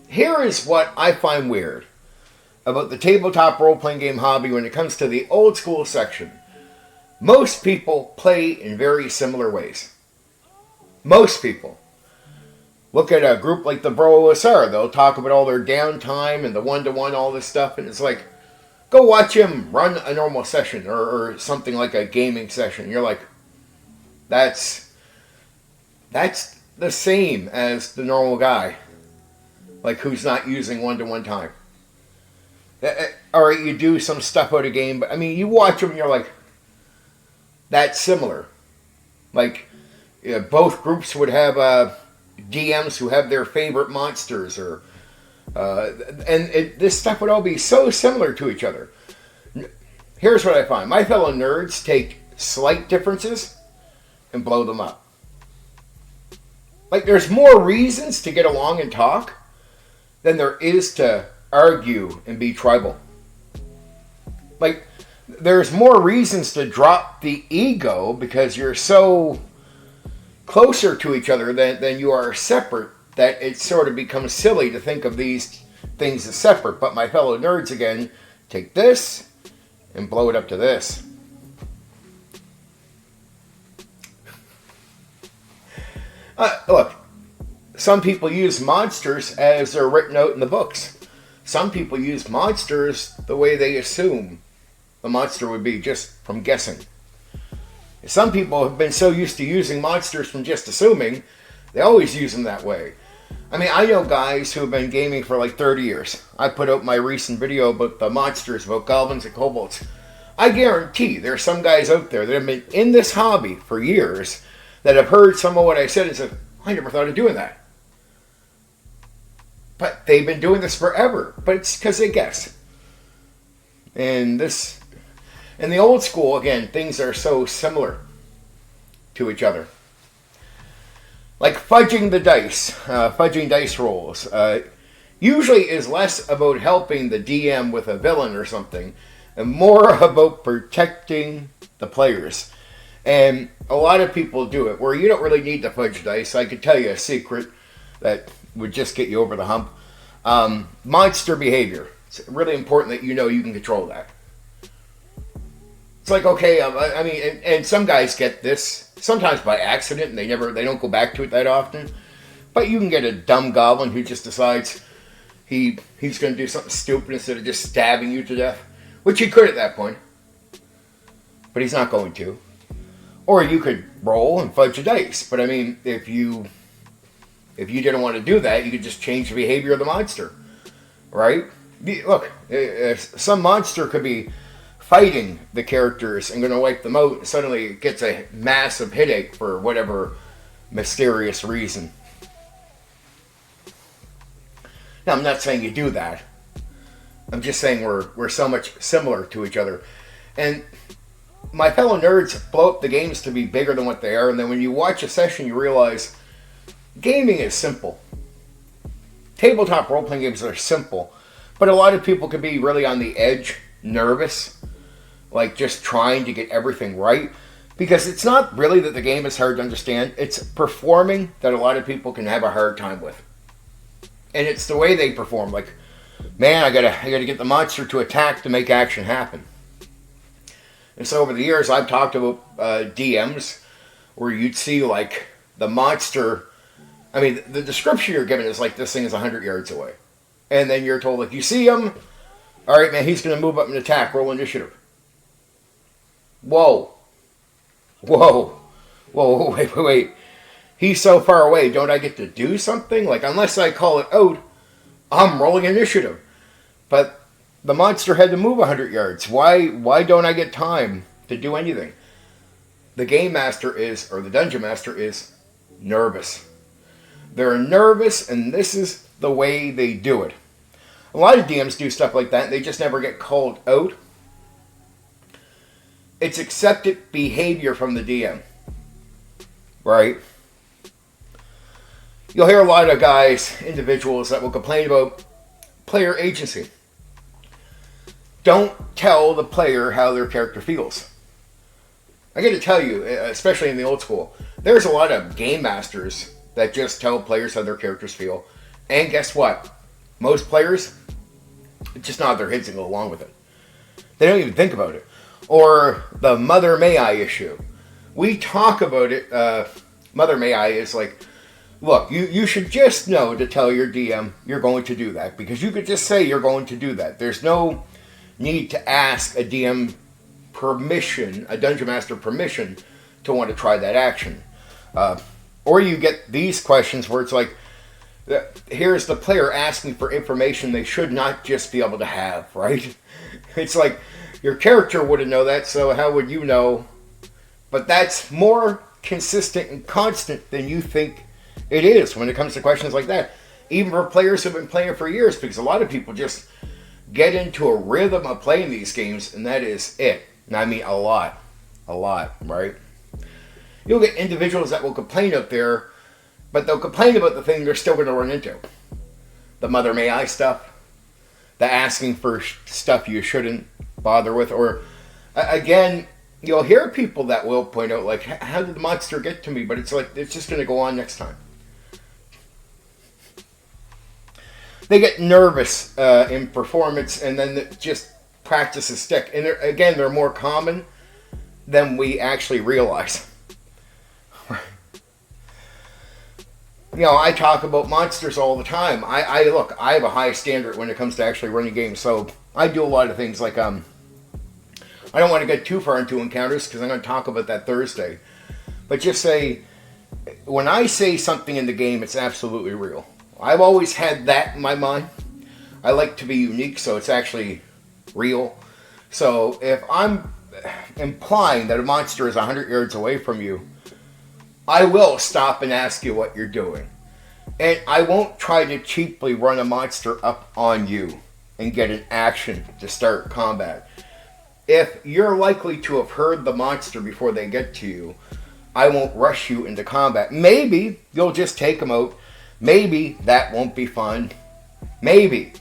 here is what I find weird about the tabletop role-playing game hobby when it comes to the old school section. Most people play in very similar ways. Most people. Look at a group like the Bro OSR. They'll talk about all their downtime and the one-to-one, all this stuff, and it's like, go watch him run a normal session or something like a gaming session. You're like, that's the same as the normal guy, like who's not using one-to-one time. Alright, you do some stuff out of game, but I mean, you watch them and you're like, that's similar. Like, both groups would have DMs who have their favorite monsters, or this stuff would all be so similar to each other. Here's what I find. My fellow nerds take slight differences and blow them up. Like, there's more reasons to get along and talk than there is to argue and be tribal. Like, there's more reasons to drop the ego because you're so closer to each other than you are separate, that it sort of becomes silly to think of these things as separate. But my fellow nerds, again, take this and blow it up to this. Look, some people use monsters as they're written out in the books. Some people use monsters the way they assume the monster would be, just from guessing. Some people have been so used to using monsters from just assuming, they always use them that way. I mean, I know guys who have been gaming for like 30 years. I put out my recent video about the monsters, about goblins and kobolds. I guarantee there's some guys out there that have been in this hobby for years that have heard some of what I said and said, I never thought of doing that. But they've been doing this forever. But it's because they guess. And this, in the old school, again, things are so similar to each other. Like fudging the dice, fudging dice rolls, usually is less about helping the DM with a villain or something, and more about protecting the players. And a lot of people do it where you don't really need to fudge dice. I could tell you a secret that would just get you over the hump. Monster behavior. It's really important that you know you can control that. It's like, okay, I mean, and some guys get this sometimes by accident, and they don't go back to it that often. But you can get a dumb goblin who just decides he's going to do something stupid instead of just stabbing you to death, which he could at that point, but he's not going to. Or you could roll and fudge the dice. But I mean, if you didn't want to do that, you could just change the behavior of the monster, right? Look, some monster could be fighting the characters and going to wipe them out, and suddenly it gets a massive headache for whatever mysterious reason. Now, I'm not saying you do that. I'm just saying we're so much similar to each other. And my fellow nerds blow up the games to be bigger than what they are, and then when you watch a session, you realize gaming is simple. Tabletop role-playing games are simple, but a lot of people can be really on the edge, nervous, like just trying to get everything right, because it's not really that the game is hard to understand, it's performing that a lot of people can have a hard time with. And it's the way they perform, like, man, I gotta get the monster to attack to make action happen. And so over the years, I've talked about DMs where you'd see like the monster. I mean, the description you're given is like this thing is 100 yards away, and then you're told like, you see him, all right, man, he's going to move up and attack. Roll initiative. Whoa, wait. He's so far away. Don't I get to do something? Like, unless I call it out, I'm rolling initiative. But the monster had to move 100 yards. Why don't I get time to do anything? The game master is, or the dungeon master is, nervous. They're nervous, and this is the way they do it. A lot of DMs do stuff like that, and they just never get called out. It's accepted behavior from the DM. Right? You'll hear a lot of guys, individuals, that will complain about player agency. Don't tell the player how their character feels. I got to tell you, especially in the old school, there's a lot of game masters that just tell players how their characters feel. And guess what? Most players just nod their heads and go along with it. They don't even think about it. Or the mother may I issue. We talk about it. Mother may I is like, look, you should just know to tell your DM you're going to do that. Because you could just say you're going to do that. There's no need to ask a DM permission, a Dungeon Master permission, to want to try that action. Or you get these questions where it's like, here's the player asking for information they should not just be able to have, right? It's like, your character wouldn't know that, so how would you know? But that's more consistent and constant than you think it is when it comes to questions like that. Even for players who've been playing for years, because a lot of people just get into a rhythm of playing these games, and that is it. And I mean a lot, right? You'll get individuals that will complain out there, but they'll complain about the thing they're still going to run into. The mother may I stuff, the asking for stuff you shouldn't bother with, or again, you'll hear people that will point out like, how did the monster get to me? But it's like, it's just going to go on next time. They get nervous in performance, and then just practices stick. And they're more common than we actually realize. You know, I talk about monsters all the time. I have a high standard when it comes to actually running games. So I do a lot of things like, I don't want to get too far into encounters because I'm going to talk about that Thursday. But just say, when I say something in the game, it's absolutely real. I've always had that in my mind. I like to be unique, so it's actually real. So if I'm implying that a monster is 100 yards away from you, I will stop and ask you what you're doing. And I won't try to cheaply run a monster up on you and get an action to start combat. If you're likely to have heard the monster before they get to you, I won't rush you into combat. Maybe you'll just take them out. Maybe that won't be fun. Maybe.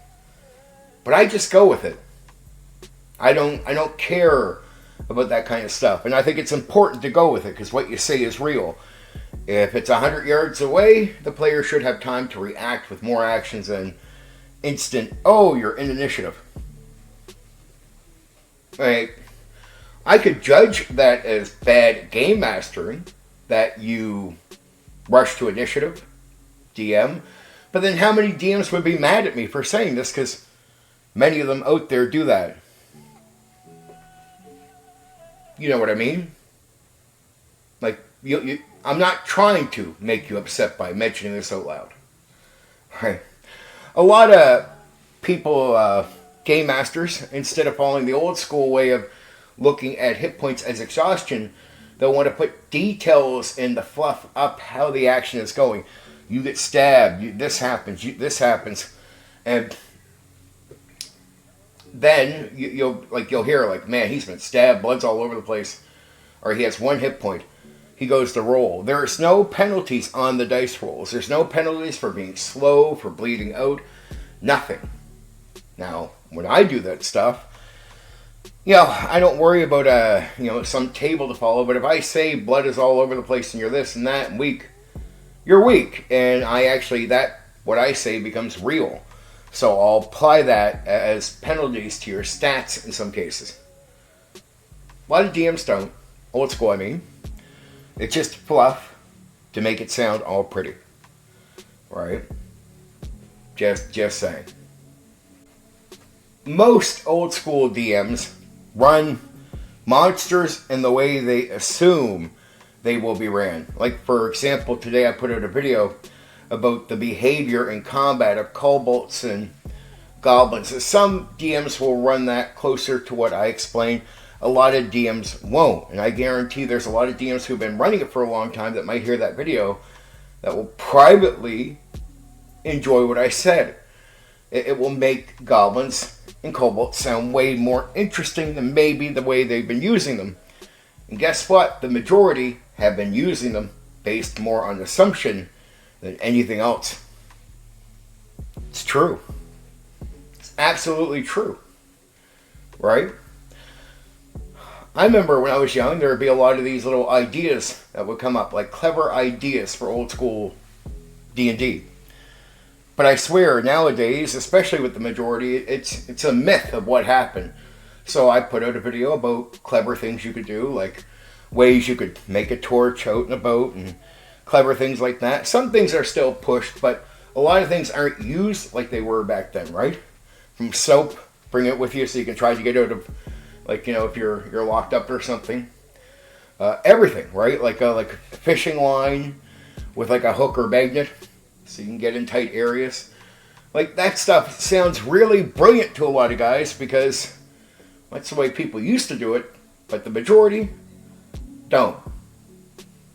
But I just go with it. I don't care about that kind of stuff. And I think it's important to go with it because what you say is real. If it's 100 yards away, the player should have time to react with more actions than instant, oh, you're in initiative. Right. I could judge that as bad game mastering, that you rush to initiative, DM. But then how many DMs would be mad at me for saying this? Because many of them out there do that. You know what I mean? Like, I'm not trying to make you upset by mentioning this out loud. Right. A lot of people, game masters, instead of following the old school way of looking at hit points as exhaustion, they'll want to put details in the fluff up how the action is going. You get stabbed, this happens, and then you'll hear like, man, he's been stabbed, blood's all over the place, or he has 1 hit point. He goes to roll. There's no penalties on the dice rolls. There's no penalties for being slow, for bleeding out, nothing. Now, when I do that stuff, I don't worry about some table to follow. But if I say blood is all over the place and you're this and that and weak, you're weak. And what I say becomes real. So I'll apply that as penalties to your stats in some cases. A lot of DMs don't. Old school, I mean. It's just fluff to make it sound all pretty. Right? Just saying. Most old school DMs run monsters in the way they assume they will be ran. Like, for example, today I put out a video about the behavior in combat of kobolds and goblins. Some DMs will run that closer to what I explained. A lot of DMs won't. And I guarantee there's a lot of DMs who've been running it for a long time that might hear that video that will privately enjoy what I said. It will make goblins and kobolds sound way more interesting than maybe the way they've been using them. And guess what? The majority have been using them based more on assumption than anything else. It's true. It's absolutely true. Right? I remember when I was young, there would be a lot of these little ideas that would come up, like clever ideas for old school D&D. But I swear, nowadays, especially with the majority, it's a myth of what happened. So I put out a video about clever things you could do, like ways you could make a torch out in a boat and clever things like that. Some things are still pushed, but a lot of things aren't used like they were back then, right? From soap, bring it with you so you can try to get out of, like, you know, if you're locked up or something. Everything, right? Like a fishing line with like a hook or magnet, so you can get in tight areas. Like, that stuff sounds really brilliant to a lot of guys because that's the way people used to do it, but the majority don't.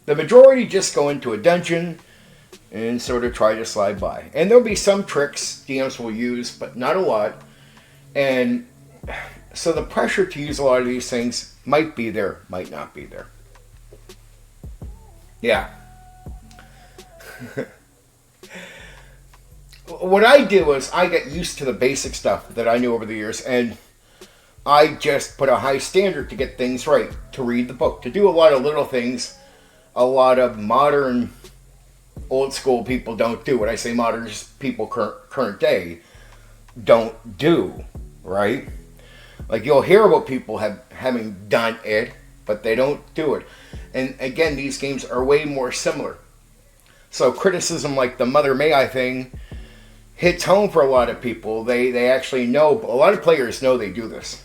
The majority just go into a dungeon and sort of try to slide by. And there'll be some tricks DMs will use, but not a lot. And so the pressure to use a lot of these things might be there, might not be there. Yeah. What I did was I got used to the basic stuff that I knew over the years, and I just put a high standard to get things right, to read the book, to do a lot of little things a lot of modern old school people don't do. When I say modern, just people current day don't do, right? Like, you'll hear about people having done it, but they don't do it. And again, these games are way more similar. So criticism like the Mother May I thing hits home for a lot of people. They actually know, a lot of players know they do this.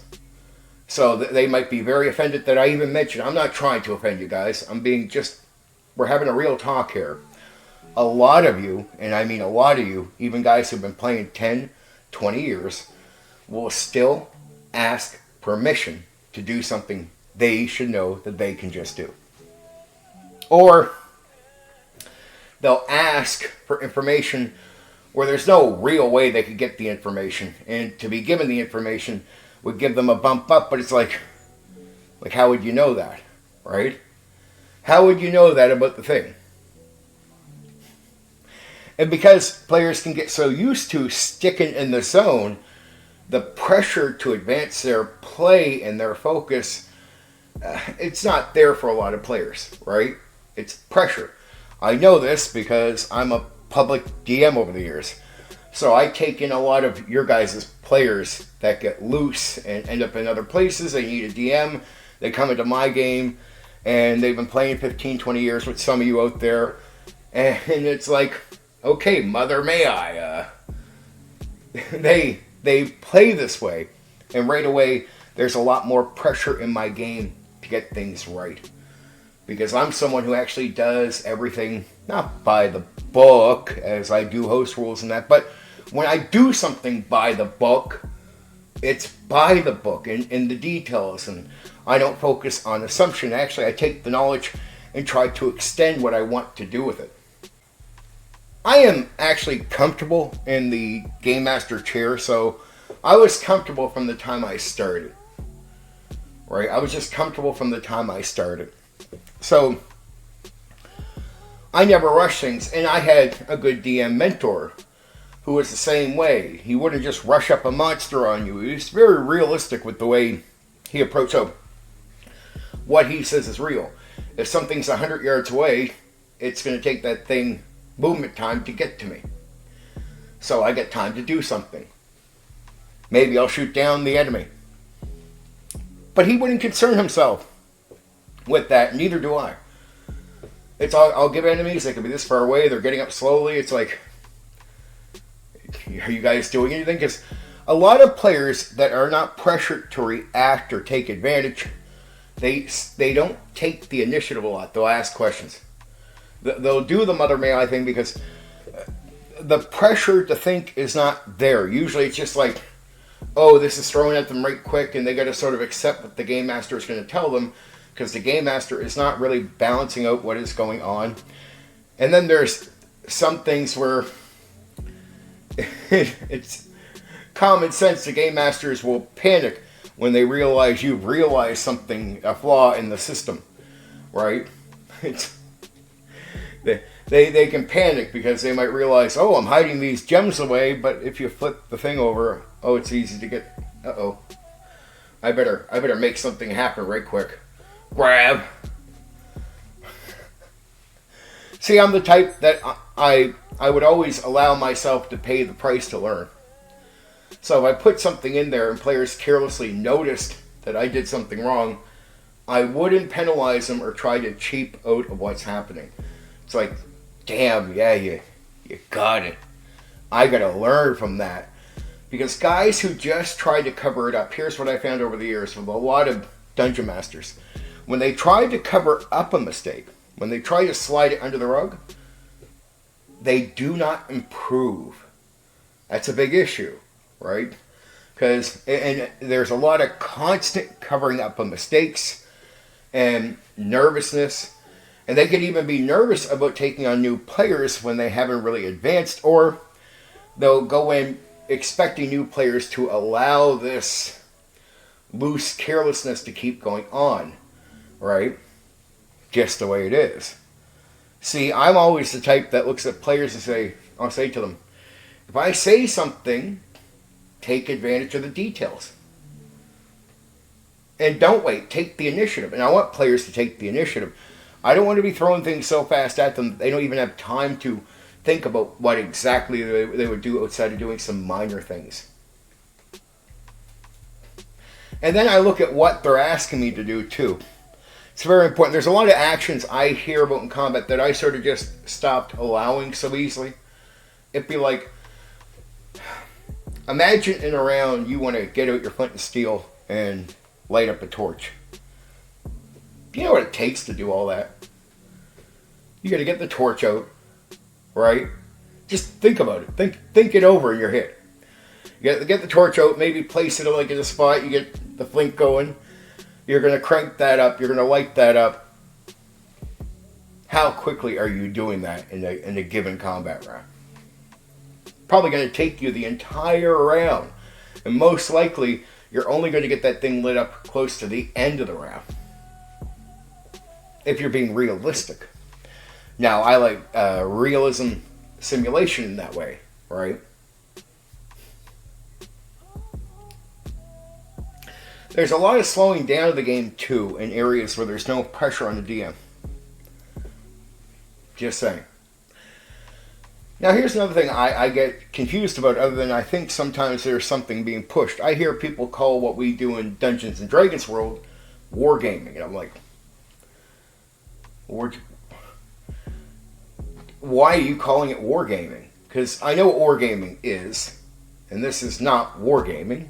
So they might be very offended that I even mentioned. I'm not trying to offend you guys. We're having a real talk here. A lot of you, and I mean a lot of you, even guys who've been playing 10, 20 years, will still ask permission to do something they should know that they can just do. Or they'll ask for information where there's no real way they could get the information. And to be given the information would give them a bump up, but it's like how would you know that, right? How would you know that about the thing? And because players can get so used to sticking in the zone, the pressure to advance their play and their focus, it's not there for a lot of players, right? It's pressure. I know this because I'm a public DM over the years. So I take in a lot of your guys' players that get loose and end up in other places. They need a DM. They come into my game, and they've been playing 15, 20 years with some of you out there. And it's like, okay, Mother May I. They play this way. And right away, there's a lot more pressure in my game to get things right. Because I'm someone who actually does everything, not by the book, as I do host rules and that, but when I do something by the book, it's by the book in the details, and I don't focus on assumption. Actually, I take the knowledge and try to extend what I want to do with it. I am actually comfortable in the Game Master chair, so I was comfortable from the time I started. Right? I was just comfortable from the time I started. So, I never rushed things, and I had a good DM mentor who was the same way. He wouldn't just rush up a monster on you. He was very realistic with the way he approached. So, what he says is real. If something's 100 yards away, it's going to take that thing movement time to get to me. So I get time to do something. Maybe I'll shoot down the enemy. But he wouldn't concern himself with that, neither do I. I'll give enemies, they can be this far away, they're getting up slowly, it's like, are you guys doing anything? Because a lot of players that are not pressured to react or take advantage, they don't take the initiative a lot. They'll ask questions. They'll do the Mother May I thing because the pressure to think is not there. Usually it's just like, oh, this is thrown at them right quick, and they got to sort of accept what the Game Master is going to tell them, because the Game Master is not really balancing out what is going on. And then there's some things where it's common sense. The Game Masters will panic when they realize you've realized something, a flaw in the system, right? They can panic because they might realize, oh, I'm hiding these gems away, but if you flip the thing over, oh, it's easy to get, uh-oh. I better make something happen right quick. Grab. See, I'm the type that I would always allow myself to pay the price to learn. So if I put something in there and players carelessly noticed that I did something wrong, I wouldn't penalize them or try to cheap out of what's happening. It's like, damn, yeah, you got it. I got to learn from that. Because guys who just try to cover it up, here's what I found over the years with a lot of dungeon masters. When they try to cover up a mistake, when they try to slide it under the rug, they do not improve. That's a big issue, right? Because and there's a lot of constant covering up of mistakes and nervousness. And they can even be nervous about taking on new players when they haven't really advanced, or they'll go in expecting new players to allow this loose carelessness to keep going on, right? Just the way it is. See, I'm always the type that looks at players and I'll say to them, if I say something, take advantage of the details. And don't wait, take the initiative. And I want players to take the initiative. I don't want to be throwing things so fast at them that they don't even have time to think about what exactly they would do outside of doing some minor things. And then I look at what they're asking me to do too. It's very important. There's a lot of actions I hear about in combat that I sort of just stopped allowing so easily. It'd be like, imagine in a round you want to get out your flint and steel and light up a torch. Do you know what it takes to do all that? You got to get the torch out, right? Just think about it. Think it over in your head. You get the torch out, maybe place it like in a spot, you get the flint going. You're going to crank that up, you're going to light that up. How quickly are you doing that in a given combat round? Probably going to take you the entire round. And most likely, you're only going to get that thing lit up close to the end of the round. If you're being realistic. Now, I like realism simulation in that way, right? There's a lot of slowing down of the game, too, in areas where there's no pressure on the DM. Just saying. Now, here's another thing I get confused about, other than I think sometimes there's something being pushed. I hear people call what we do in Dungeons and Dragons world wargaming. And I'm like, why are you calling it wargaming? Because I know what wargaming is, and this is not wargaming.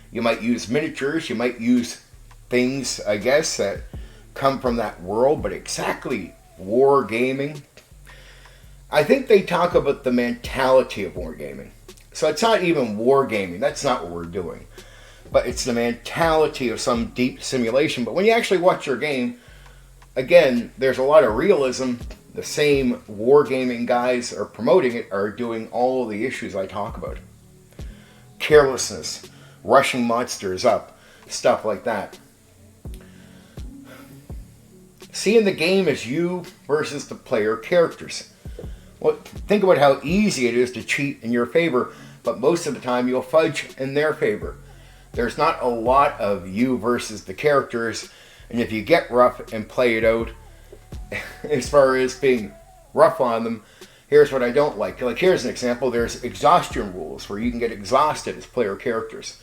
You might use miniatures, you might use things, I guess, that come from that world, but exactly wargaming. I think they talk about the mentality of wargaming. So it's not even wargaming, that's not what we're doing. But it's the mentality of some deep simulation. But when you actually watch your game, again, there's a lot of realism. The same wargaming guys are promoting it are doing all of the issues I talk about. Carelessness, rushing monsters up, stuff like that. Seeing the game as you versus the player characters. Well, think about how easy it is to cheat in your favor, but most of the time you'll fudge in their favor. There's not a lot of you versus the characters, and if you get rough and play it out, as far as being rough on them, here's what I don't like. Like, here's an example. There's exhaustion rules where you can get exhausted as player characters.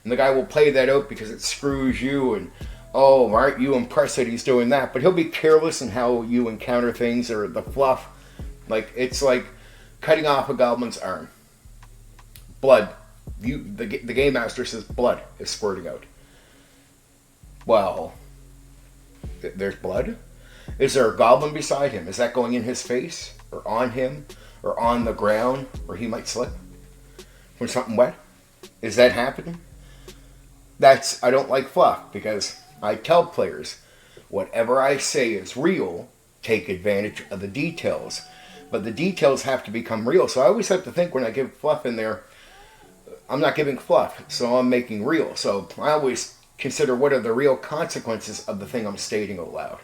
And the guy will play that out because it screws you and, oh, aren't you impressed that he's doing that? But he'll be careless in how you encounter things or the fluff. Like, it's like cutting off a goblin's arm. Blood. The game master says blood is squirting out. Well, there's blood? Is there a goblin beside him? Is that going in his face? Or on him? Or on the ground where he might slip? From something wet? Is that happening? I don't like fluff, because I tell players, whatever I say is real, take advantage of the details. But the details have to become real. So I always have to think when I give fluff in there, I'm not giving fluff, so I'm making real. So I always consider what are the real consequences of the thing I'm stating out loud.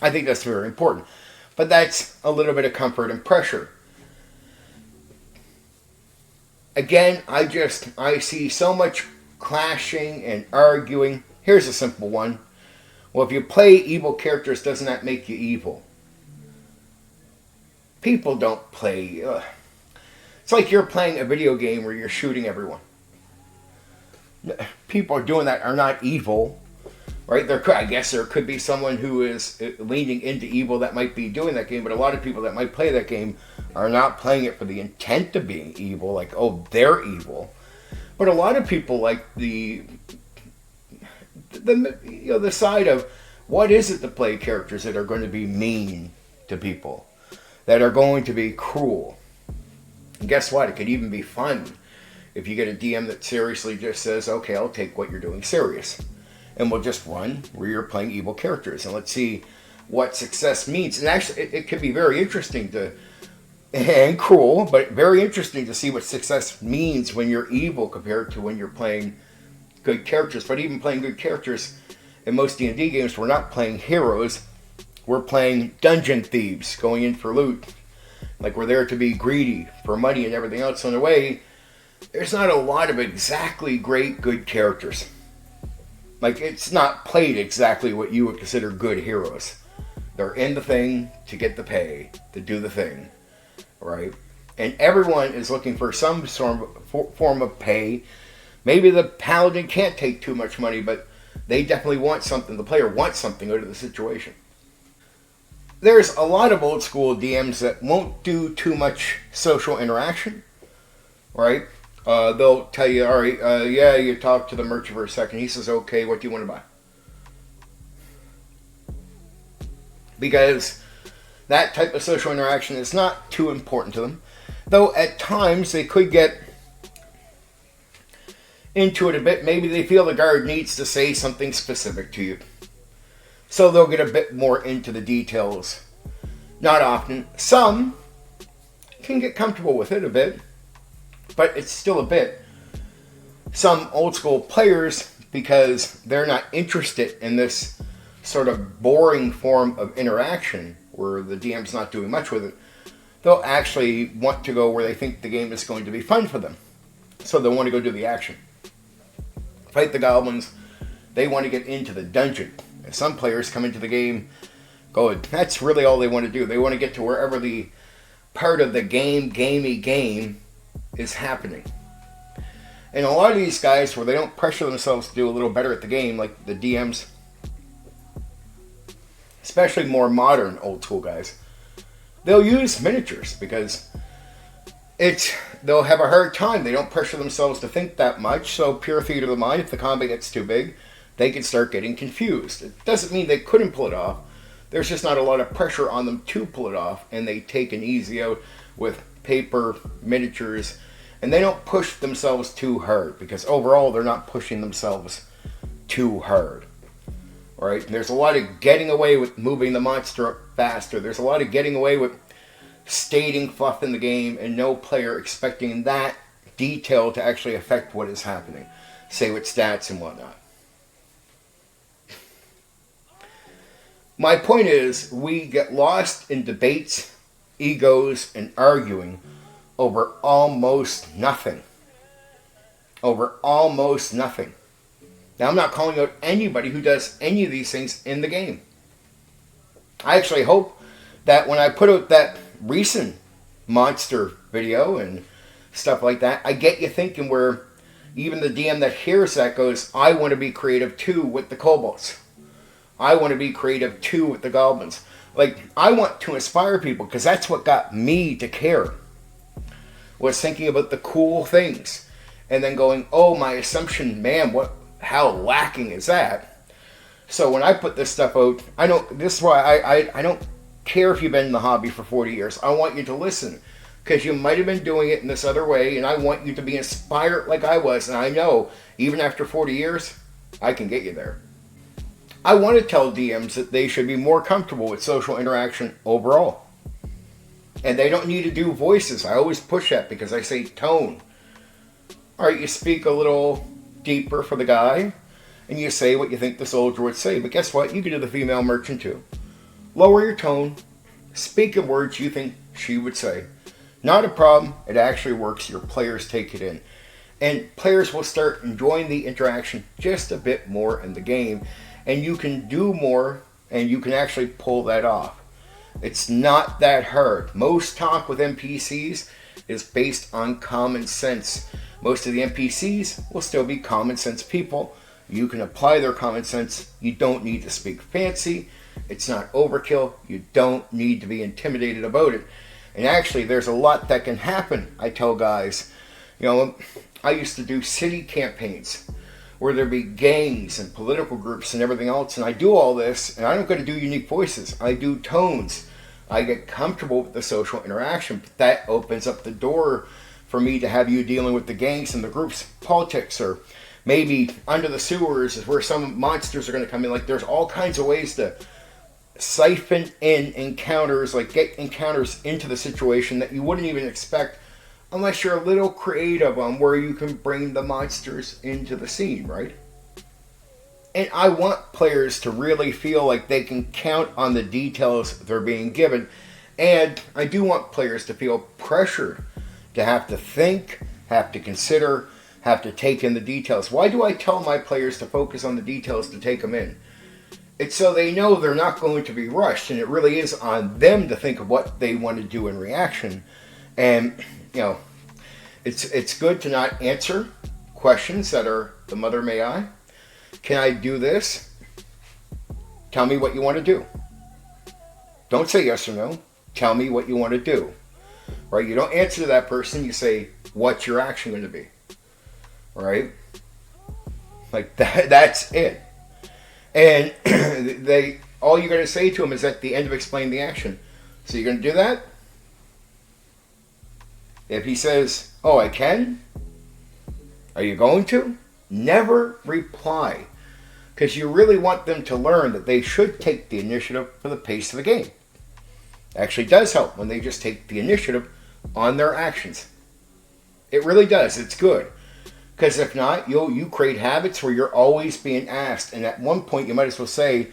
I think that's very important. But that's a little bit of comfort and pressure. Again, I see so much clashing and arguing. Here's a simple one. Well, if you play evil characters, doesn't that make you evil? People don't play. It's like you're playing a video game where you're shooting everyone. People doing that are not evil, right? I guess there could be someone who is leaning into evil that might be doing that game, but a lot of people that might play that game are not playing it for the intent of being evil, like, oh, they're evil. But a lot of people like the side of what is it to play characters that are going to be mean to people, that are going to be cruel. And guess what? It could even be fun if you get a DM that seriously just says, okay, I'll take what you're doing serious. And we'll just run where you're playing evil characters. And let's see what success means. And actually, it could be very interesting and cruel, but very interesting to see what success means when you're evil compared to when you're playing good characters. But even playing good characters, in most D&D games, we're not playing heroes. We're playing dungeon thieves, going in for loot. Like, we're there to be greedy for money and everything else. So in a way, there's not a lot of exactly great good characters. Like, it's not played exactly what you would consider good heroes. They're in the thing to get the pay, to do the thing, right? And everyone is looking for some form of pay. Maybe the paladin can't take too much money, but they definitely want something. The player wants something out of the situation. There's a lot of old school DMs that won't do too much social interaction, right? They'll tell you, all right, yeah, you talk to the merchant for a second. He says, okay, what do you want to buy? Because that type of social interaction is not too important to them. Though at times they could get into it a bit. Maybe they feel the guard needs to say something specific to you. So they'll get a bit more into the details. Not often. Some can get comfortable with it a bit, but it's still a bit. Some old school players, because they're not interested in this sort of boring form of interaction where the DM's not doing much with it, they'll actually want to go where they think the game is going to be fun for them. So they'll want to go do the action. Fight the goblins. They want to get into the dungeon. And some players come into the game going, that's really all they want to do. They want to get to wherever the part of the gamey game is happening. And a lot of these guys, where they don't pressure themselves to do a little better at the game, like the DMs, especially more modern old school guys, they'll use miniatures because they'll have a hard time. They don't pressure themselves to think that much. So pure theater of the mind, if the combat gets too big, they can start getting confused. It doesn't mean they couldn't pull it off. There's just not a lot of pressure on them to pull it off, and they take an easy out with paper, miniatures, and they don't push themselves too hard, because overall they're not pushing themselves too hard. Right? And there's a lot of getting away with moving the monster up faster. There's a lot of getting away with stating fluff in the game, and no player expecting that detail to actually affect what is happening, say with stats and whatnot. My point is, we get lost in debates, egos, and arguing over almost nothing. Over almost nothing. Now, I'm not calling out anybody who does any of these things in the game. I actually hope that when I put out that recent monster video and stuff like that, I get you thinking where even the DM that hears that goes, I want to be creative too with the kobolds. I want to be creative too with the goblins. Like, I want to inspire people, because that's what got me to care. Was thinking about the cool things. And then going, oh, my assumption, man, how lacking is that? So when I put this stuff out, this is why I don't care if you've been in the hobby for 40 years. I want you to listen. Because you might have been doing it in this other way, and I want you to be inspired like I was. And I know, even after 40 years, I can get you there. I want to tell DMs that they should be more comfortable with social interaction overall. And they don't need to do voices. I always push that because I say tone. Alright, you speak a little deeper for the guy, and you say what you think the soldier would say. But guess what? You can do the female merchant too. Lower your tone. Speak in words you think she would say. Not a problem. It actually works. Your players take it in. And players will start enjoying the interaction just a bit more in the game. And you can do more, and you can actually pull that off. It's not that hard. Most talk with NPCs is based on common sense. Most of the NPCs will still be common sense people. You can apply their common sense. You don't need to speak fancy. It's not overkill. You don't need to be intimidated about it. And actually, there's a lot that can happen. I tell guys, I used to do city campaigns where there'd be gangs and political groups and everything else. And I do all this, and I don't get to do unique voices. I do tones. I get comfortable with the social interaction. But that opens up the door for me to have you dealing with the gangs and the groups, politics, or maybe under the sewers is where some monsters are going to come in. Like, there's all kinds of ways to siphon in encounters, like get encounters into the situation that you wouldn't even expect unless you're a little creative on where you can bring the monsters into the scene, right? And I want players to really feel like they can count on the details they're being given. And I do want players to feel pressured to have to think, have to consider, have to take in the details. Why do I tell my players to focus on the details to take them in? It's so they know they're not going to be rushed, and it really is on them to think of what they want to do in reaction. And, it's good to not answer questions that are the mother may I. Can I do this? Tell me what you want to do. Don't say yes or no. Tell me what you want to do. Right? You don't answer to that person. You say, what's your action going to be? Right? Like that's it. And all you're going to say to them is at the end of explaining the action. So you're going to do that? If he says, oh, I can? Are you going to? Never reply. Because you really want them to learn that they should take the initiative for the pace of the game. It actually does help when they just take the initiative on their actions. It really does. It's good. Because if not, you create habits where you're always being asked. And at one point, you might as well say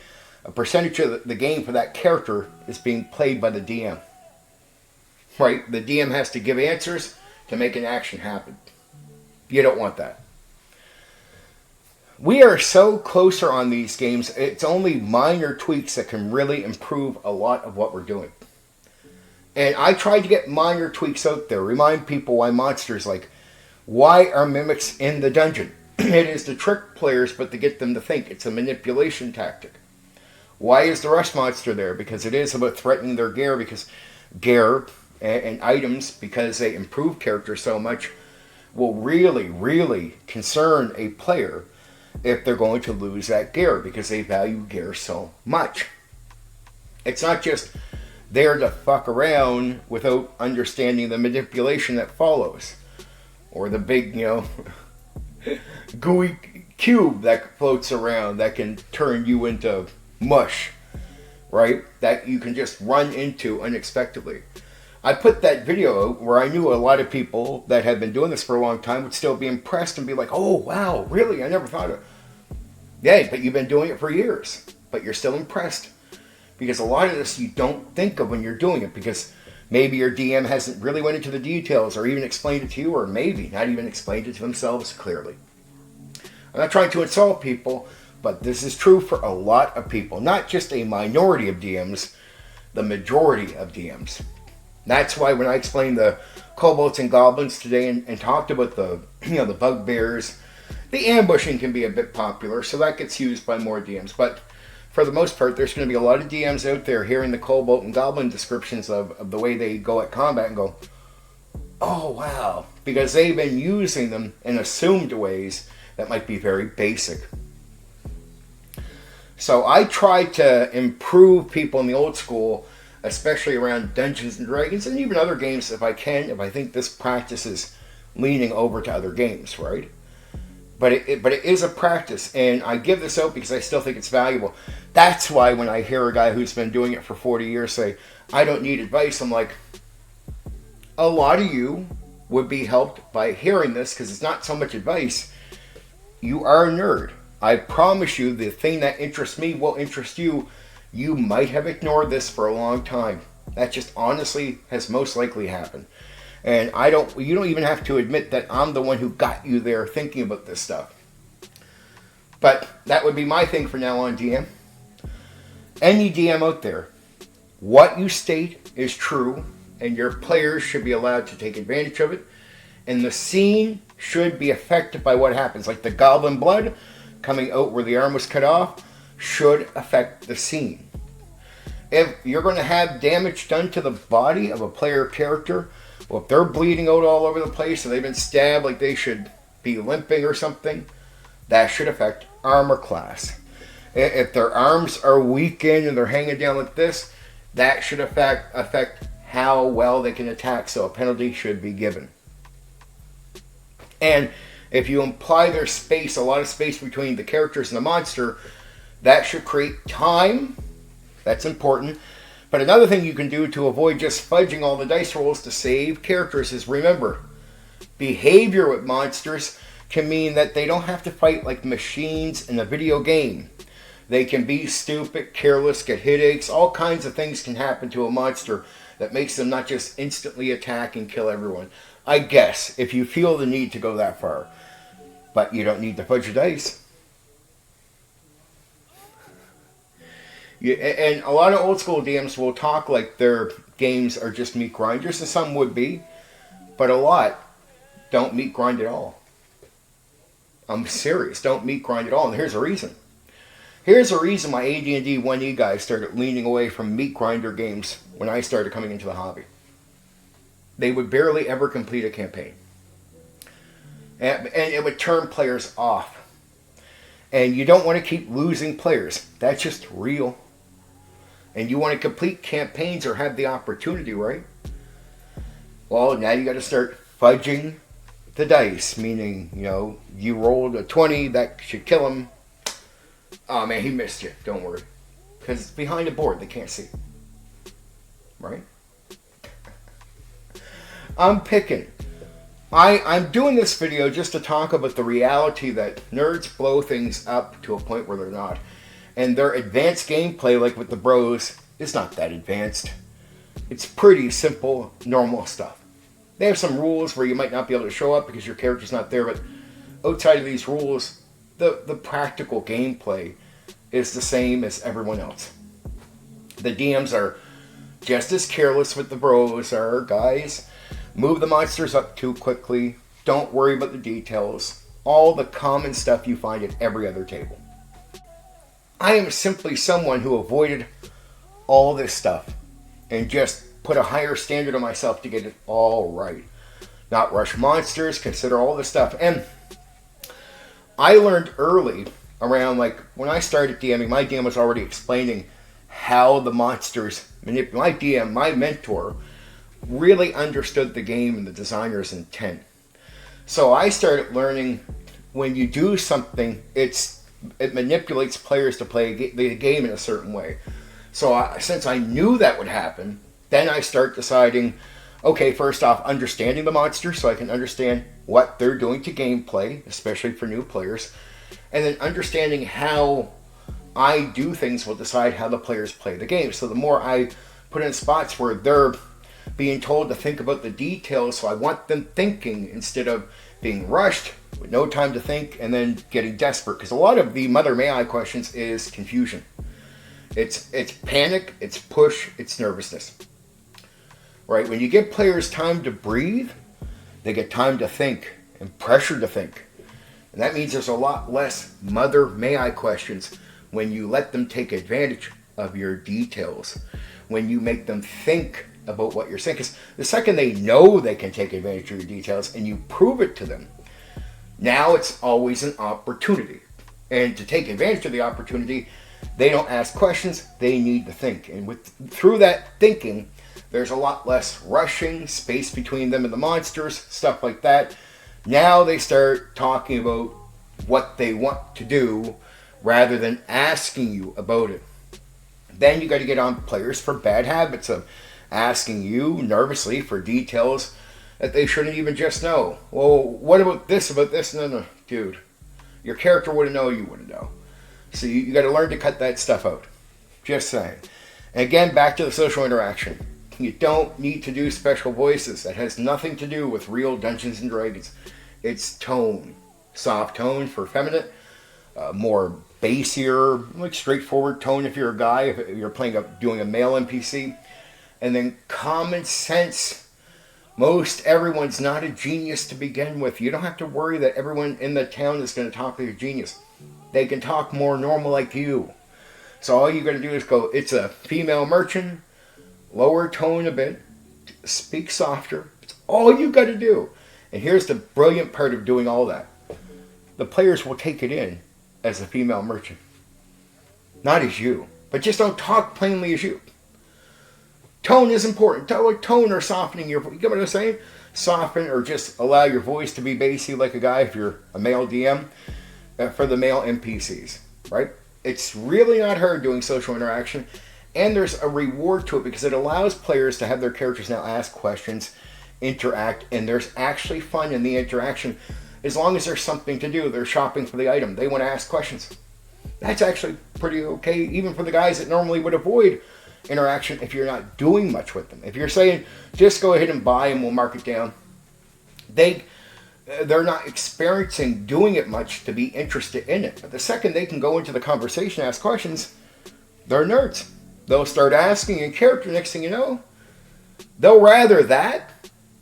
a percentage of the game for that character is being played by the DM. Right? The DM has to give answers to make an action happen. You don't want that. We are so closer on these games, it's only minor tweaks that can really improve a lot of what we're doing. And I tried to get minor tweaks out there. Remind people why monsters, like, why are mimics in the dungeon? It is to trick players, but to get them to think. It's a manipulation tactic. Why is the rust monster there? Because it is about threatening their gear, because gear and items, because they improve character so much, will really, really concern a player if they're going to lose that gear, because they value gear so much. It's not just there to fuck around without understanding the manipulation that follows. Or the big, gooey cube that floats around that can turn you into mush, right? That you can just run into unexpectedly. I put that video out where I knew a lot of people that had been doing this for a long time would still be impressed and be like, oh, wow, really? I never thought of it. Yeah, but you've been doing it for years, but you're still impressed. Because a lot of this you don't think of when you're doing it, because maybe your DM hasn't really went into the details or even explained it to you, or maybe not even explained it to themselves clearly. I'm not trying to insult people, but this is true for a lot of people. Not just a minority of DMs, the majority of DMs. That's why when I explained the kobolds and goblins today and talked about the bugbears, the ambushing can be a bit popular, so that gets used by more DMs. But for the most part, there's going to be a lot of DMs out there hearing the kobold and goblin descriptions of the way they go at combat and go, oh, wow. Because they've been using them in assumed ways that might be very basic. So I try to improve people in the old school, especially around Dungeons and Dragons, and even other games if I can, if I think this practice is leaning over to other games, right? But it is a practice, and I give this out because I still think it's valuable. That's why when I hear a guy who's been doing it for 40 years say, I don't need advice, I'm like, a lot of you would be helped by hearing this, because it's not so much advice. You are a nerd. I promise you the thing that interests me will interest you. You might have ignored this for a long time. That just honestly has most likely happened. And you don't even have to admit that I'm the one who got you there thinking about this stuff. But that would be my thing for now on, DM. Any DM out there, What you state is true, and your players should be allowed to take advantage of it. And the scene should be affected by what happens. Like the goblin blood coming out where the arm was cut off should affect the scene. If you're going to have damage done to the body of a player character, well, if they're bleeding out all over the place or they've been stabbed like they should be limping or something, that should affect armor class. If their arms are weakened and they're hanging down like this, that should affect how well they can attack, so a penalty should be given. And if you imply there's space, a lot of space between the characters and the monster, that should create time. That's important. But another thing you can do to avoid just fudging all the dice rolls to save characters is remember, behavior with monsters can mean that they don't have to fight like machines in a video game. They can be stupid, careless, get headaches. All kinds of things can happen to a monster that makes them not just instantly attack and kill everyone. I guess, if you feel the need to go that far. But you don't need to fudge your dice. And a lot of old school DMs will talk like their games are just meat grinders, and some would be. But a lot don't meat grind at all. I'm serious, don't meat grind at all, and here's a reason. Here's a reason why AD&D 1E guys started leaning away from meat grinder games when I started coming into the hobby. They would barely ever complete a campaign. And it would turn players off. And you don't want to keep losing players. That's just real. And you want to complete campaigns or have the opportunity, right? Well, now you got to start fudging the dice. Meaning, you rolled a 20, that should kill him. Oh man, he missed you. Don't worry. Because it's behind a board, they can't see. Right? I'm picking. I'm doing this video just to talk about the reality that nerds blow things up to a point where they're not. And their advanced gameplay, like with the bros, is not that advanced. It's pretty simple, normal stuff. They have some rules where you might not be able to show up because your character's not there, but outside of these rules, the practical gameplay is the same as everyone else. The DMs are just as careless with the bros are, guys. Move the monsters up too quickly. Don't worry about the details. All the common stuff you find at every other table. I am simply someone who avoided all this stuff and just put a higher standard on myself to get it all right. Not rush monsters, consider all this stuff. And I learned early around, like, when I started DMing, my DM was already explaining how the monsters manipulate. My DM, my mentor, really understood the game and the designer's intent. So I started learning when you do something, it manipulates players to play the game in a certain way. So since I knew that would happen, then I start deciding, okay, first off, understanding the monster so I can understand what they're doing to gameplay, especially for new players, and then understanding how I do things will decide how the players play the game. So the more I put in spots where they're being told to think about the details, so I want them thinking instead of being rushed with no time to think and then getting desperate. Because a lot of the Mother May I questions is confusion. It's panic, it's push, it's nervousness. Right? When you give players time to breathe, they get time to think and pressure to think. And that means there's a lot less Mother May I questions when you let them take advantage of your details. When you make them think about what you're saying. Because the second they know they can take advantage of your details and you prove it to them, now it's always an opportunity. And to take advantage of the opportunity, they don't ask questions, they need to think. And through that thinking, there's a lot less rushing, space between them and the monsters, stuff like that. Now they start talking about what they want to do rather than asking you about it. Then you got to get on players for bad habits of asking you nervously for details that they shouldn't even just know. Well, what about this, No, dude. Your character wouldn't know, you wouldn't know. So you got to learn to cut that stuff out. Just saying. And again, back to the social interaction. You don't need to do special voices. That has nothing to do with real Dungeons and Dragons. It's tone. Soft tone for feminine. More bassier, like straightforward tone if you're a guy, if you're doing a male NPC. And then common sense. Most everyone's not a genius to begin with. You don't have to worry that everyone in the town is going to talk like a genius. They can talk more normal like you. So all you got to do is go, it's a female merchant, lower tone a bit, speak softer. It's all you got to do. And here's the brilliant part of doing all that. The players will take it in as a female merchant. Not as you. But just don't talk plainly as you. Tone is important. Tone or softening your voice. You get what I'm saying? Soften or just allow your voice to be bassy like a guy if you're a male DM for the male NPCs. Right? It's really not hard doing social interaction. And there's a reward to it because it allows players to have their characters now ask questions, interact, and there's actually fun in the interaction. As long as there's something to do, they're shopping for the item, they want to ask questions. That's actually pretty okay, even for the guys that normally would avoid interaction if you're not doing much with them. If you're saying, just go ahead and buy and we'll mark it down, they're not experiencing doing it much to be interested in it. But the second they can go into the conversation, ask questions, they're nerds. They'll start asking in character, next thing you know, they'll rather that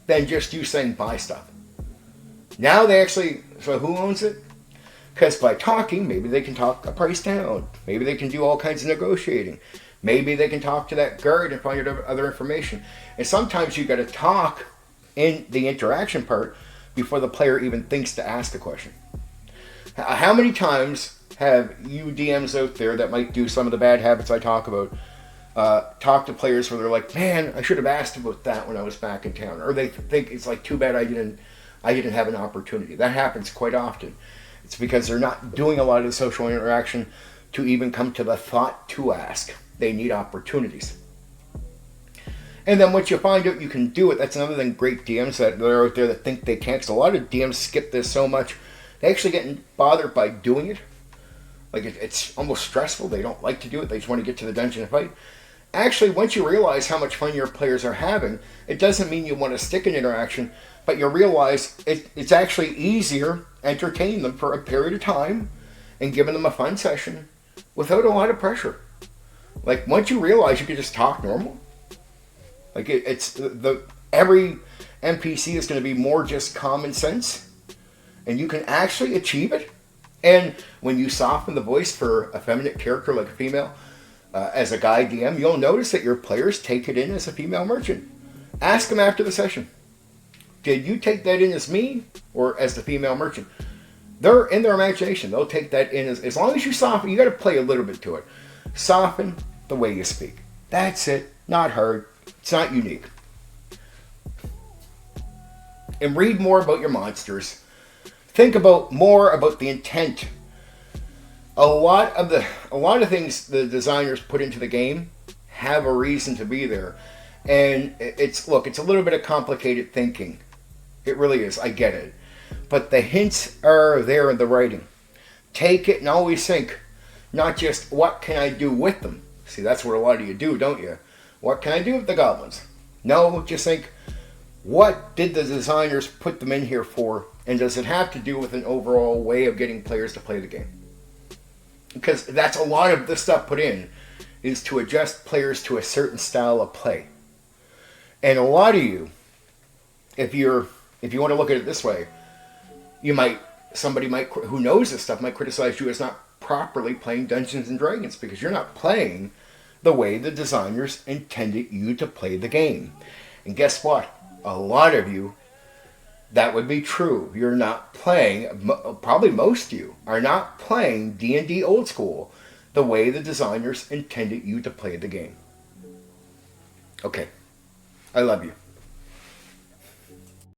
than just you saying buy stuff. Now they actually, so who owns it? Because by talking, maybe they can talk a price down. Maybe they can do all kinds of negotiating. Maybe they can talk to that guard and find out other information. And sometimes you got to talk in the interaction part before the player even thinks to ask a question. How many times have you DMs out there that might do some of the bad habits I talk about, talk to players where they're like, man, I should have asked about that when I was back in town. Or they think it's like, too bad I didn't have an opportunity. That happens quite often. It's because they're not doing a lot of the social interaction to even come to the thought to ask. They need opportunities. And then once you find out you can do it, that's another thing great DMs that are out there that think they can't. Because a lot of DMs skip this so much, they actually get bothered by doing it. Like it's almost stressful. They don't like to do it. They just want to get to the dungeon and fight. Actually, once you realize how much fun your players are having, it doesn't mean you want to stick in interaction, but you realize it's actually easier entertaining them for a period of time and giving them a fun session without a lot of pressure. Like once you realize you can just talk normal, like every NPC is going to be more just common sense, and you can actually achieve it. And when you soften the voice for a feminine character like a female, as a guy DM, you'll notice that your players take it in as a female merchant. Ask them after the session, did you take that in as me or as the female merchant? They're in their imagination. They'll take that in as long as you soften. You got to play a little bit to it. Soften the way you speak. That's it. Not hard. It's not unique. And read more about your monsters. Think more about the intent. A lot of things the designers put into the game have a reason to be there. And it's a little bit of complicated thinking. It really is. I get it. But the hints are there in the writing. Take it and always think, not just what can I do with them. See, that's what a lot of you do, don't you? What can I do with the goblins? No, just think, what did the designers put them in here for? And does it have to do with an overall way of getting players to play the game? Because that's a lot of the stuff put in, is to adjust players to a certain style of play. And a lot of you, if you want to look at it this way, somebody who knows this stuff might criticize you as not properly playing Dungeons and Dragons because you're not playing the way the designers intended you to play the game. And guess what? A lot of you, that would be true. You're not playing, probably most of you, are not playing D&D old school the way the designers intended you to play the game. Okay. I love you.